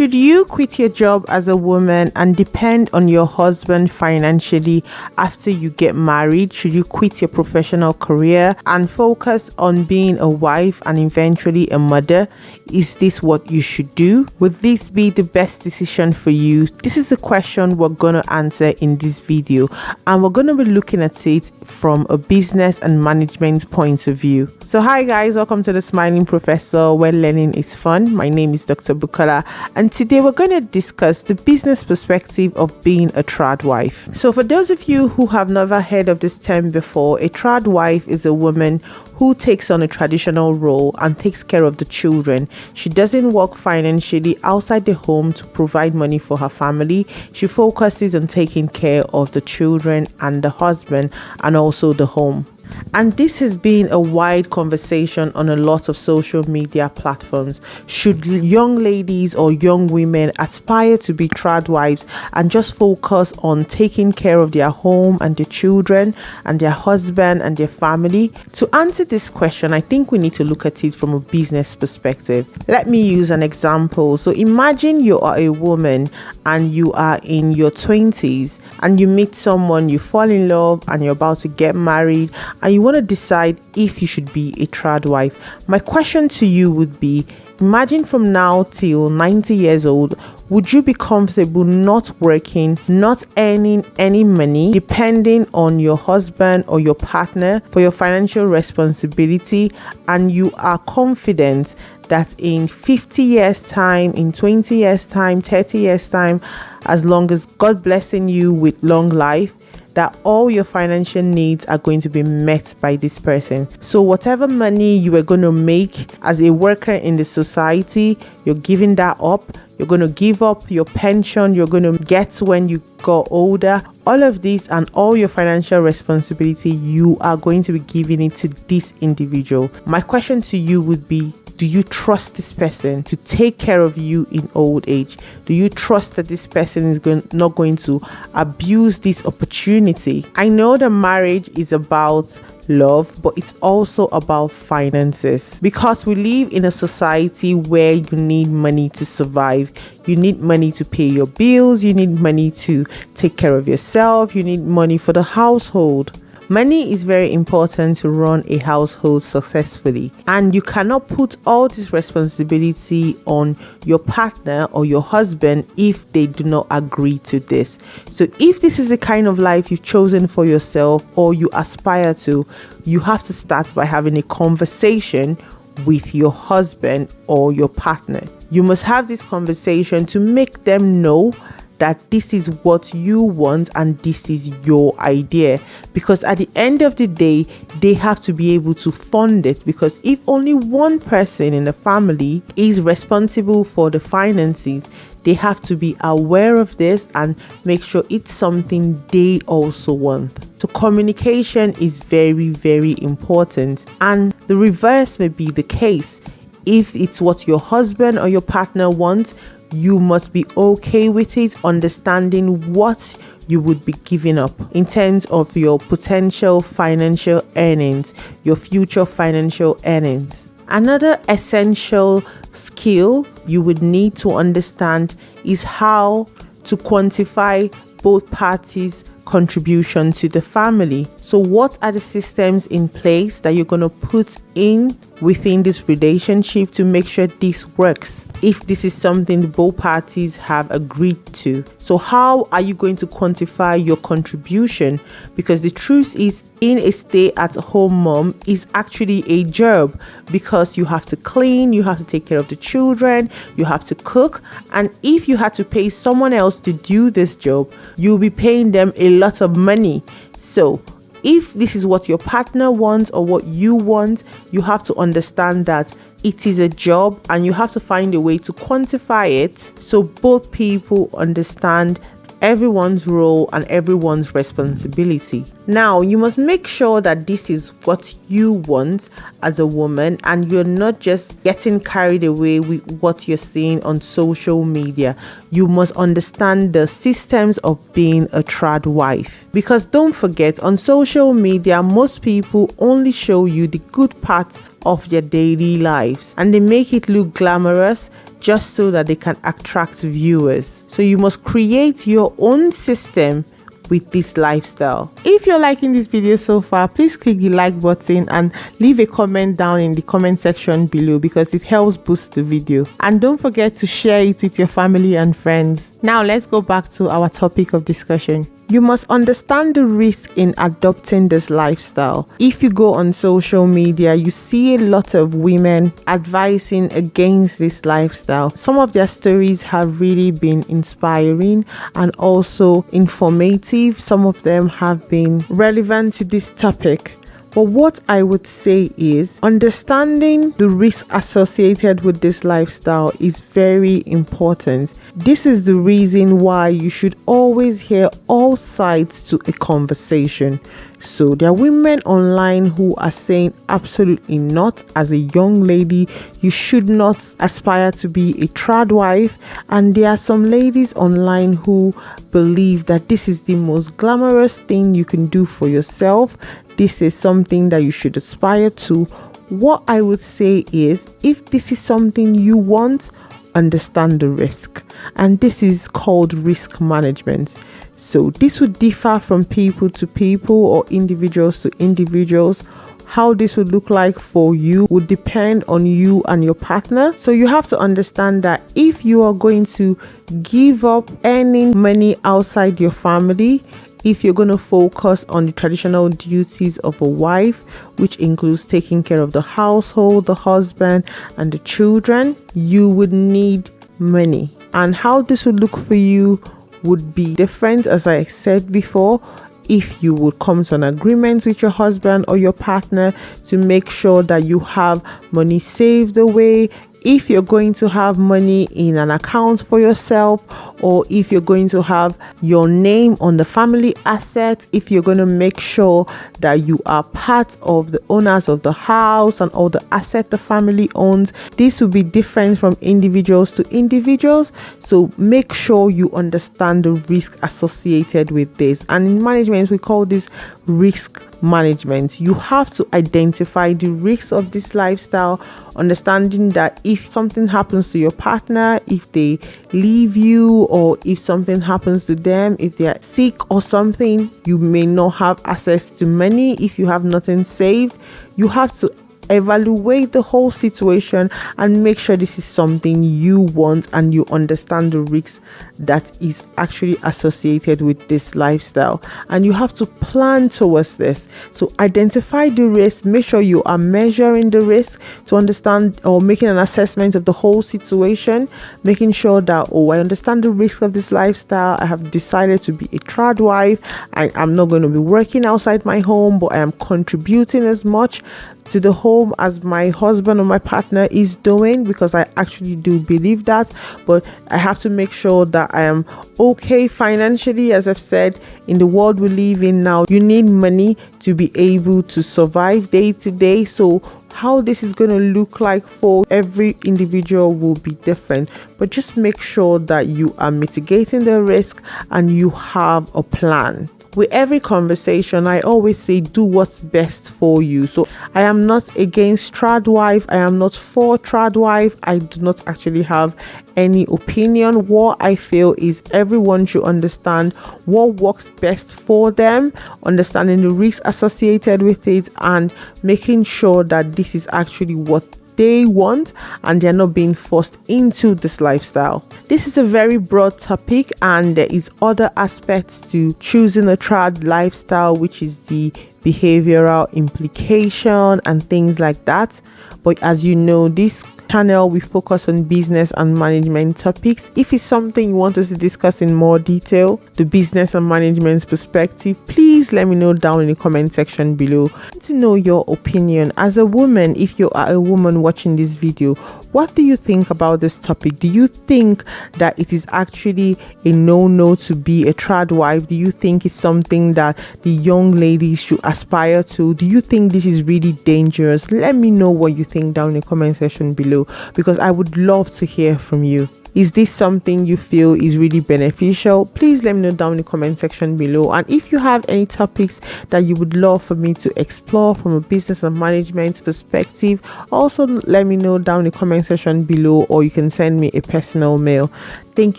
Should you quit your job as a woman and depend on your husband financially after you get married? Should you quit your professional career and focus on being a wife and eventually a mother? Is this what you should do? Would this be the best decision for you? This is the question we're going to answer in this video, and we're going to be looking at it from a business and management point of view. So hi guys, welcome to the Smiling Professor, where learning is fun. My name is Dr. Bukola, and today we're going to discuss the business perspective of being a tradwife. So for those of you who have never heard of this term before, a tradwife is a woman who takes on a traditional role and takes care of the children. She doesn't work financially outside the home to provide money for her family. She focuses on taking care of the children and the husband and also the home. And this has been a wide conversation on a lot of social media platforms. Should young ladies or young women aspire to be tradwives and just focus on taking care of their home and their children and their husband and their family? To answer this question, I think we need to look at it from a business perspective. Let me use an example. So imagine you are a woman and you are in your 20s and you meet someone, you fall in love and you're about to get married and you want to decide if you should be a tradwife. My question to you would be, imagine from now till 90 years old, would you be comfortable not working, not earning any money, depending on your husband or your partner for your financial responsibility, and you are confident that in 50 years time, in 20 years time, 30 years time, as long as God blessing you with long life, that all your financial needs are going to be met by this person? So whatever money you are going to make as a worker in the society, you're giving that up. You're going to give up your pension you're going to get when you go older. All of this and all your financial responsibility, you are going to be giving it to this individual. My question to you would be, do you trust this person to take care of you in old age? Do you trust that this person is not going to abuse this opportunity? I know that marriage is about love, but it's also about finances, because we live in a society where you need money to survive. You need money to pay your bills, you need money to take care of yourself, you need money for the household. Money is very important to run a household successfully, and you cannot put all this responsibility on your partner or your husband if they do not agree to this. So if this is the kind of life you've chosen for yourself or you aspire to, you have to start by having a conversation with your husband or your partner. You must have this conversation to make them know that this is what you want and this is your idea, because at the end of the day they have to be able to fund it, because if only one person in the family is responsible for the finances, they have to be aware of this and make sure it's something they also want. So communication is very, very important, and the reverse may be the case. If it's what your husband or your partner wants, you must be okay with it, understanding what you would be giving up in terms of your potential financial earnings, your future financial earnings. Another essential skill you would need to understand is how to quantify both parties' contribution to the family. So what are the systems in place that you're going to put in within this relationship to make sure this works, if this is something both parties have agreed to? So how are you going to quantify your contribution? Because the truth is, being a stay-at-home mom is actually a job, because you have to clean, you have to take care of the children, you have to cook, and if you had to pay someone else to do this job, you'll be paying them a lot of money. So if this is what your partner wants or what you want, you have to understand that it is a job and you have to find a way to quantify it so both people understand everyone's role and everyone's responsibility. Now, you must make sure that this is what you want as a woman and you're not just getting carried away with what you're seeing on social media. You must understand the systems of being a tradwife, because don't forget, on social media most people only show you the good part of their daily lives, and they make it look glamorous just so that they can attract viewers. So you must create your own system with this lifestyle. If you're liking this video so far, please click the like button and leave a comment down in the comment section below, because it helps boost the video. And don't forget to share it with your family and friends. Now let's go back to our topic of discussion. You must understand the risk in adopting this lifestyle. If you go on social media, you see a lot of women advising against this lifestyle. Some of their stories have really been inspiring and also informative. Some of them have been relevant to this topic. But what I would say is understanding the risk associated with this lifestyle is very important. This is the reason why you should always hear all sides to a conversation. So there are women online who are saying absolutely not. As a young lady, you should not aspire to be a tradwife. And there are some ladies online who believe that this is the most glamorous thing you can do for yourself. This is something that you should aspire to. What I would say is, if this is something you want, understand the risk. And this is called risk management. So this would differ from people to people or individuals to individuals. How this would look like for you would depend on you and your partner. So you have to understand that if you are going to give up earning money outside your family, if you're going to focus on the traditional duties of a wife, which includes taking care of the household, the husband, and the children, you would need money. And how this would look for you would be different, as I said before. If you would come to an agreement with your husband or your partner to make sure that you have money saved away, if you're going to have money in an account for yourself, or if you're going to have your name on the family assets, if you're going to make sure that you are part of the owners of the house and all the assets the family owns, this will be different from individuals to individuals. So make sure you understand the risk associated with this. And in management, we call this risk management. You have to identify the risks of this lifestyle, understanding that if something happens to your partner, if they leave you, or if something happens to them, if they are sick or something, you may not have access to money. If you have nothing saved, you have to evaluate the whole situation and make sure this is something you want and you understand the risks that is actually associated with this lifestyle, and you have to plan towards this. So identify the risk, make sure you are measuring the risk to understand or making an assessment of the whole situation, making sure that, I understand the risk of this lifestyle. I have decided to be a tradwife. I'm not going to be working outside my home, but I am contributing as much to the home as my husband or my partner is doing, because I actually do believe that. But I have to make sure that I am okay financially. As I've said, in the world we live in now, you need money to be able to survive day to day. So how this is going to look like for every individual will be different, but just make sure that you are mitigating the risk and you have a plan. With every conversation, I always say, do what's best for you. So I am not against tradwife. I am not for tradwife. I do not actually have any opinion. What I feel is everyone should understand what works best for them, understanding the risks associated with it, and making sure that this is actually what they want and they're not being forced into this lifestyle. This is a very broad topic, and there is other aspects to choosing a trad lifestyle, which is the behavioral implication and things like that. But as you know, this channel we focus on business and management topics. If it's something you want us to discuss in more detail, the business and management perspective, please let me know down in the comment section below. I want to know your opinion as a woman. If you are a woman watching this video, what do you think about this topic? Do you think that it is actually a no to be a tradwife? Do you think it's something that the young ladies should aspire to? Do you think this is really dangerous? Let me know what you think down in the comment section below. below, because I would love to hear from you. Is this something you feel is really beneficial? Please let me know down in the comment section below. And if you have any topics that you would love for me to explore from a business and management perspective, also let me know down in the comment section below, or you can send me a personal mail. Thank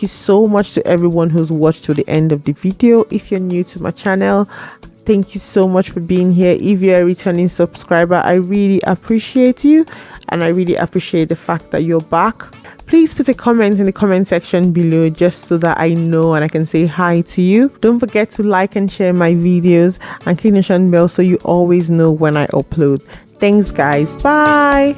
you so much to everyone who's watched to the end of the video. If you're new to my channel, thank you so much for being here. If you're a returning subscriber, I really appreciate you, and I really appreciate the fact that you're back. Please put a comment in the comment section below, just so that I know and I can say hi to you. Don't forget to like and share my videos, and click the notification bell so you always know when I upload. Thanks guys, bye.